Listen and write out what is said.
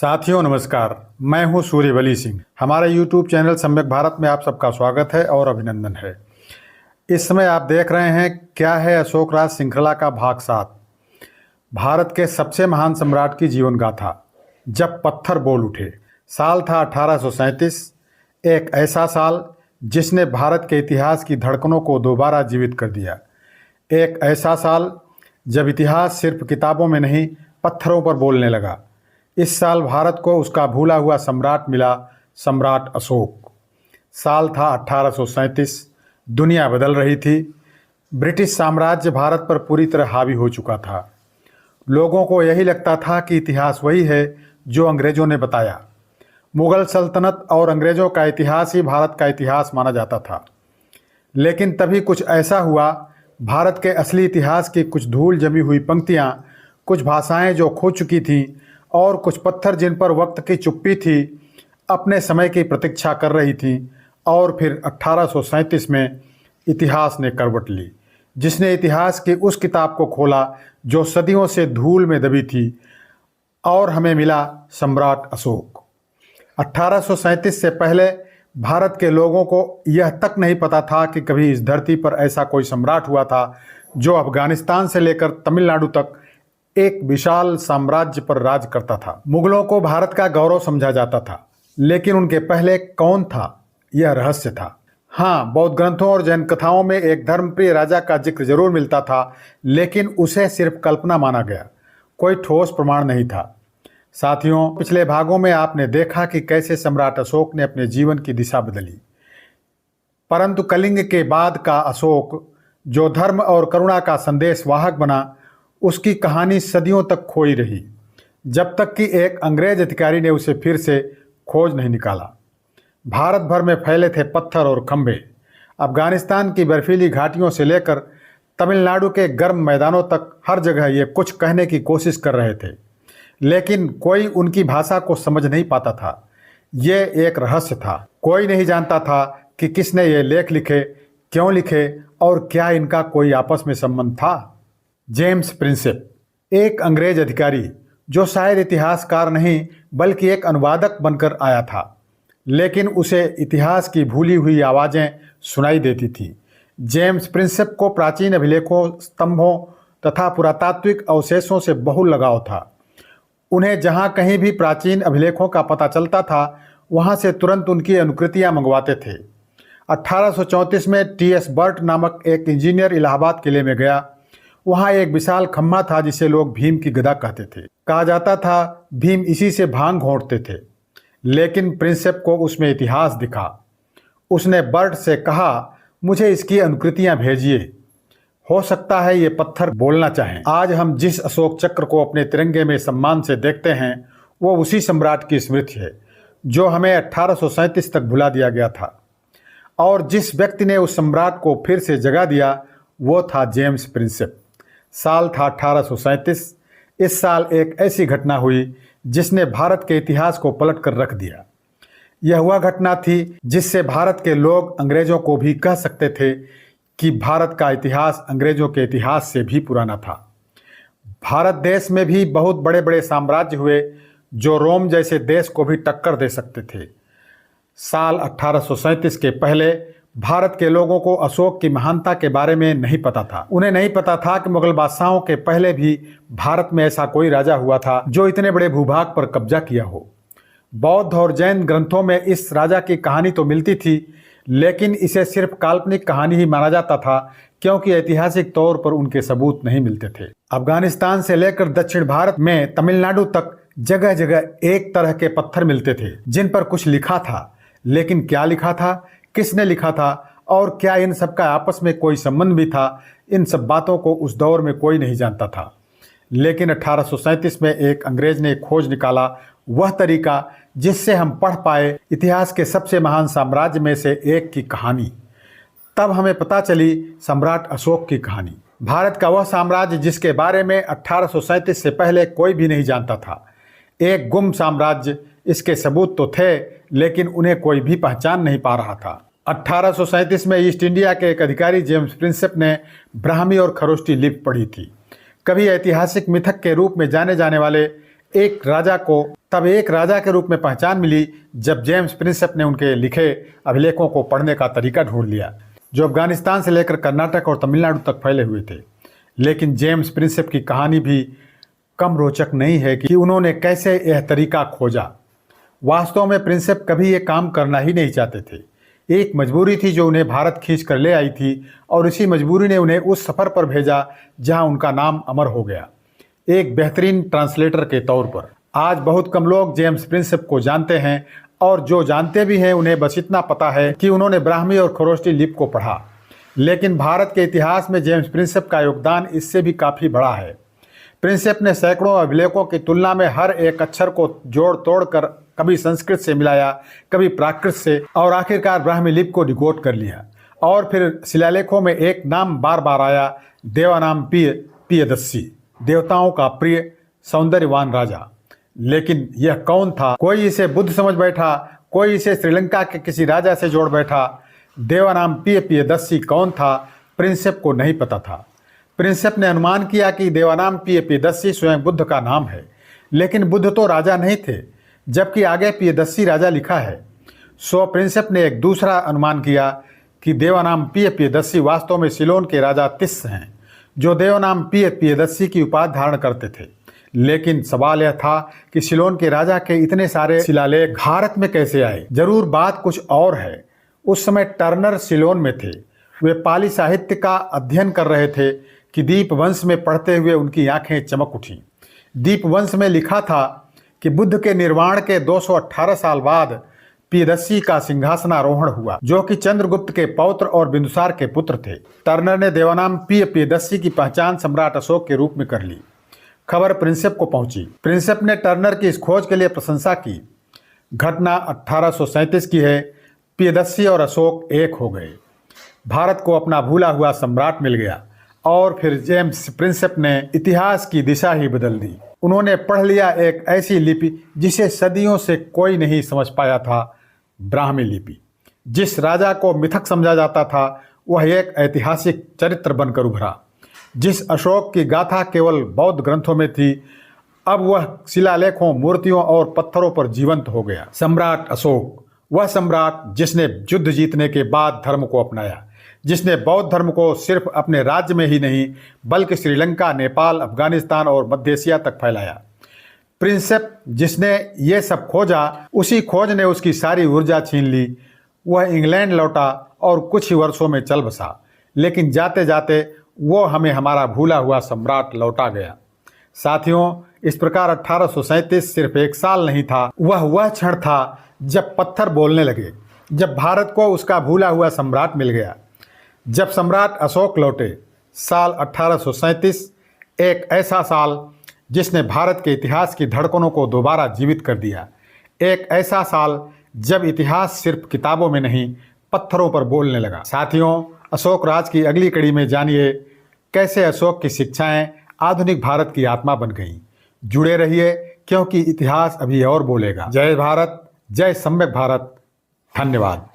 साथियों नमस्कार, मैं हूं सूर्यवली सिंह। हमारे YouTube चैनल सम्यक भारत में आप सबका स्वागत है और अभिनंदन है। इस समय आप देख रहे हैं क्या है अशोक राज श्रृंखला का भाग 7, भारत के सबसे महान सम्राट की जीवन गाथा, जब पत्थर बोल उठे। साल था 1837, एक ऐसा साल जिसने भारत के इतिहास की धड़कनों को दोबारा जीवित कर दिया। एक ऐसा साल जब इतिहास सिर्फ किताबों में नहीं, पत्थरों पर बोलने लगा। इस साल भारत को उसका भूला हुआ सम्राट मिला, सम्राट अशोक। साल था 1837, दुनिया बदल रही थी। ब्रिटिश साम्राज्य भारत पर पूरी तरह हावी हो चुका था। लोगों को यही लगता था कि इतिहास वही है जो अंग्रेज़ों ने बताया। मुग़ल सल्तनत और अंग्रेज़ों का इतिहास ही भारत का इतिहास माना जाता था। लेकिन तभी कुछ ऐसा हुआ, भारत के असली इतिहास की कुछ धूल जमी हुई पंक्तियाँ, कुछ भाषाएं जो खो चुकी थीं और कुछ पत्थर जिन पर वक्त की चुप्पी थी, अपने समय की प्रतीक्षा कर रही थीं। और फिर 1837 में इतिहास ने करवट ली, जिसने इतिहास की उस किताब को खोला जो सदियों से धूल में दबी थी, और हमें मिला सम्राट अशोक। 1837 से पहले भारत के लोगों को यह तक नहीं पता था कि कभी इस धरती पर ऐसा कोई सम्राट हुआ था जो अफगानिस्तान से लेकर तमिलनाडु तक एक विशाल साम्राज्य पर राज करता था। मुगलों को भारत का गौरव समझा जाता था, लेकिन उनके पहले कौन था, यह रहस्य था। हाँ, बौद्ध ग्रंथों और जैन कथाओं में एक धर्मप्रिय राजा का जिक्र जरूर मिलता था, लेकिन उसे सिर्फ कल्पना माना गया, कोई ठोस प्रमाण नहीं था। साथियों, पिछले भागों में आपने देखा कि कैसे सम्राट अशोक ने अपने जीवन की दिशा बदली, परंतु कलिंग के बाद का अशोक, जो धर्म और करुणा का संदेश वाहक बना, उसकी कहानी सदियों तक खोई रही, जब तक कि एक अंग्रेज अधिकारी ने उसे फिर से खोज नहीं निकाला। भारत भर में फैले थे पत्थर और खंभे। अफगानिस्तान की बर्फीली घाटियों से लेकर तमिलनाडु के गर्म मैदानों तक हर जगह ये कुछ कहने की कोशिश कर रहे थे, लेकिन कोई उनकी भाषा को समझ नहीं पाता था। ये एक रहस्य था। कोई नहीं जानता था कि किसने ये लेख लिखे, क्यों लिखे और क्या इनका कोई आपस में संबंध था। जेम्स प्रिंसेप, एक अंग्रेज अधिकारी जो शायद इतिहासकार नहीं बल्कि एक अनुवादक बनकर आया था, लेकिन उसे इतिहास की भूली हुई आवाज़ें सुनाई देती थी। जेम्स प्रिंसेप को प्राचीन अभिलेखों, स्तंभों तथा पुरातात्विक अवशेषों से बहु लगाव था। उन्हें जहाँ कहीं भी प्राचीन अभिलेखों का पता चलता था, वहाँ से तुरंत उनकी अनुकृतियाँ मंगवाते थे। 1834 में टी.एस. बर्ट नामक एक इंजीनियर इलाहाबाद किले में गया। वहाँ एक विशाल खम्भा था जिसे लोग भीम की गदा कहते थे। कहा जाता था भीम इसी से भांग घोंटते थे, लेकिन प्रिंसेप को उसमें इतिहास दिखा। उसने बर्ट से कहा, मुझे इसकी अनुकृतियाँ भेजिए, हो सकता है ये पत्थर बोलना चाहें। आज हम जिस अशोक चक्र को अपने तिरंगे में सम्मान से देखते हैं, वो उसी सम्राट की स्मृति है जो हमें 1837 तक भुला दिया गया था। और जिस व्यक्ति ने उस सम्राट को फिर से जगा दिया, वो था जेम्स प्रिंसेप। साल था 1837। इस साल एक ऐसी घटना हुई जिसने भारत के इतिहास को पलट कर रख दिया। यह वह घटना थी जिससे भारत के लोग अंग्रेजों को भी कह सकते थे कि भारत का इतिहास अंग्रेजों के इतिहास से भी पुराना था। भारत देश में भी बहुत बड़े बड़े साम्राज्य हुए जो रोम जैसे देश को भी टक्कर दे सकते थे। साल 1837 के पहले भारत के लोगों को अशोक की महानता के बारे में नहीं पता था। उन्हें नहीं पता था कि मुगल बादशाहों के पहले भी भारत में ऐसा कोई राजा हुआ था जो इतने बड़े भूभाग पर कब्जा किया हो। बौद्ध और जैन ग्रंथों में इस राजा की कहानी तो मिलती थी, लेकिन इसे सिर्फ काल्पनिक कहानी ही माना जाता था, क्योंकि ऐतिहासिक तौर पर उनके सबूत नहीं मिलते थे। अफगानिस्तान से लेकर दक्षिण भारत में तमिलनाडु तक जगह जगह एक तरह के पत्थर मिलते थे जिन पर कुछ लिखा था, लेकिन क्या लिखा था, किसने लिखा था और क्या इन सब का आपस में कोई संबंध भी था, इन सब बातों को उस दौर में कोई नहीं जानता था। लेकिन 1837 में एक अंग्रेज ने खोज निकाला वह तरीका जिससे हम पढ़ पाए इतिहास के सबसे महान साम्राज्य में से एक की कहानी। तब हमें पता चली सम्राट अशोक की कहानी। भारत का वह साम्राज्य जिसके बारे में 1837 से पहले कोई भी नहीं जानता था। एक गुम साम्राज्य, इसके सबूत तो थे, लेकिन उन्हें कोई भी पहचान नहीं पा रहा था। 1837 में ईस्ट इंडिया के एक अधिकारी जेम्स प्रिंसेप ने ब्राह्मी और खरोष्टी लिपि पढ़ी थी। कभी ऐतिहासिक मिथक के रूप में जाने जाने वाले एक राजा को तब एक राजा के रूप में पहचान मिली जब जेम्स प्रिंसेप ने उनके लिखे अभिलेखों को पढ़ने का तरीका ढूंढ लिया, जो अफगानिस्तान से लेकर कर्नाटक और तमिलनाडु तक फैले हुए थे। लेकिन जेम्स प्रिंसेप की कहानी भी कम रोचक नहीं है कि उन्होंने कैसे यह तरीका खोजा। वास्तव में प्रिंसेप कभी ये काम करना ही नहीं चाहते थे। एक मजबूरी थी जो उन्हें भारत खींच कर ले आई थी, और इसी मजबूरी ने उन्हें उस सफ़र पर भेजा जहां उनका नाम अमर हो गया, एक बेहतरीन ट्रांसलेटर के तौर पर। आज बहुत कम लोग जेम्स प्रिंसेप को जानते हैं, और जो जानते भी हैं उन्हें बस इतना पता है कि उन्होंने ब्राह्मी और खरोष्टी लिपि को पढ़ा। लेकिन भारत के इतिहास में जेम्स प्रिंसेप का योगदान इससे भी काफ़ी बड़ा है। प्रिंसेप ने सैकड़ों अभिलेखों की तुलना में हर एक अक्षर को जोड़ तोड़ कर कभी संस्कृत से मिलाया, कभी प्राकृत से, और आखिरकार ब्राह्मी लिपि को डिकोड कर लिया। और फिर शिलालेखों में एक नाम बार बार आया, देवानाम पियदस्सी, देवताओं का प्रिय सौंदर्यवान राजा। लेकिन यह कौन था? कोई इसे बुद्ध समझ बैठा, कोई इसे श्रीलंका के किसी राजा से जोड़ बैठा। देवानाम पियदस्सी कौन था? प्रिंसेप को नहीं पता था। प्रिंसेप ने अनुमान किया कि देवानाम पियदस्सी स्वयं बुद्ध का नाम है, लेकिन बुद्ध तो राजा नहीं थे, जबकि आगे पियदस्सी राजा लिखा है। सो प्रिंसेप ने एक दूसरा अनुमान किया कि देवानाम पियदस्सी वास्तव में सिलोन के राजा तिस्स हैं, जो देवानाम पियदस्सी की उपाधि धारण करते थे। लेकिन सवाल यह था कि सिलोन के राजा के इतने सारे शिलालेख भारत में कैसे आए? जरूर बात कुछ और है। उस समय टर्नर सिलोन में थे। वे पाली साहित्य का अध्ययन कर रहे थे कि दीपवंश में पढ़ते हुए उनकी आंखें चमक उठीं। दीपवंश में लिखा था कि बुद्ध के निर्वाण के 218 साल बाद पियदस्सी का सिंहासनारोहण हुआ, जो कि चंद्रगुप्त के पौत्र और बिंदुसार के पुत्र थे। टर्नर ने देवानाम पियदस्सी की पहचान सम्राट अशोक के रूप में कर ली। खबर प्रिंसेप को पहुंची। प्रिंसेप ने टर्नर की इस खोज के लिए प्रशंसा की। घटना 1837 की है। पियदस्सी और अशोक एक हो गए। भारत को अपना भूला हुआ सम्राट मिल गया, और फिर जेम्स प्रिंसेप ने इतिहास की दिशा ही बदल दी। उन्होंने पढ़ लिया एक ऐसी लिपि जिसे सदियों से कोई नहीं समझ पाया था, ब्राह्मी लिपि। जिस राजा को मिथक समझा जाता था, वह एक ऐतिहासिक चरित्र बनकर उभरा। जिस अशोक की गाथा केवल बौद्ध ग्रंथों में थी, अब वह शिलालेखों, मूर्तियों और पत्थरों पर जीवंत हो गया। सम्राट अशोक, वह सम्राट जिसने युद्ध जीतने के बाद धर्म को अपनाया, जिसने बौद्ध धर्म को सिर्फ अपने राज्य में ही नहीं बल्कि श्रीलंका, नेपाल, अफगानिस्तान और मध्य एशिया तक फैलाया। प्रिंसेप जिसने ये सब खोजा, उसी खोज ने उसकी सारी ऊर्जा छीन ली। वह इंग्लैंड लौटा और कुछ ही वर्षों में चल बसा, लेकिन जाते जाते वो हमें हमारा भूला हुआ सम्राट लौटा गया। साथियों, इस प्रकार 1837 सिर्फ एक साल नहीं था, वह क्षण था जब पत्थर बोलने लगे, जब भारत को उसका भूला हुआ सम्राट मिल गया। जब सम्राट अशोक लौटे, साल 1837 एक ऐसा साल जिसने भारत के इतिहास की धड़कनों को दोबारा जीवित कर दिया। एक ऐसा साल जब इतिहास सिर्फ किताबों में नहीं, पत्थरों पर बोलने लगा। साथियों, अशोक राज की अगली कड़ी में जानिए कैसे अशोक की शिक्षाएं आधुनिक भारत की आत्मा बन गईं। जुड़े रहिए, क्योंकि इतिहास अभी और बोलेगा। जय भारत, जय सम्यक भारत। धन्यवाद।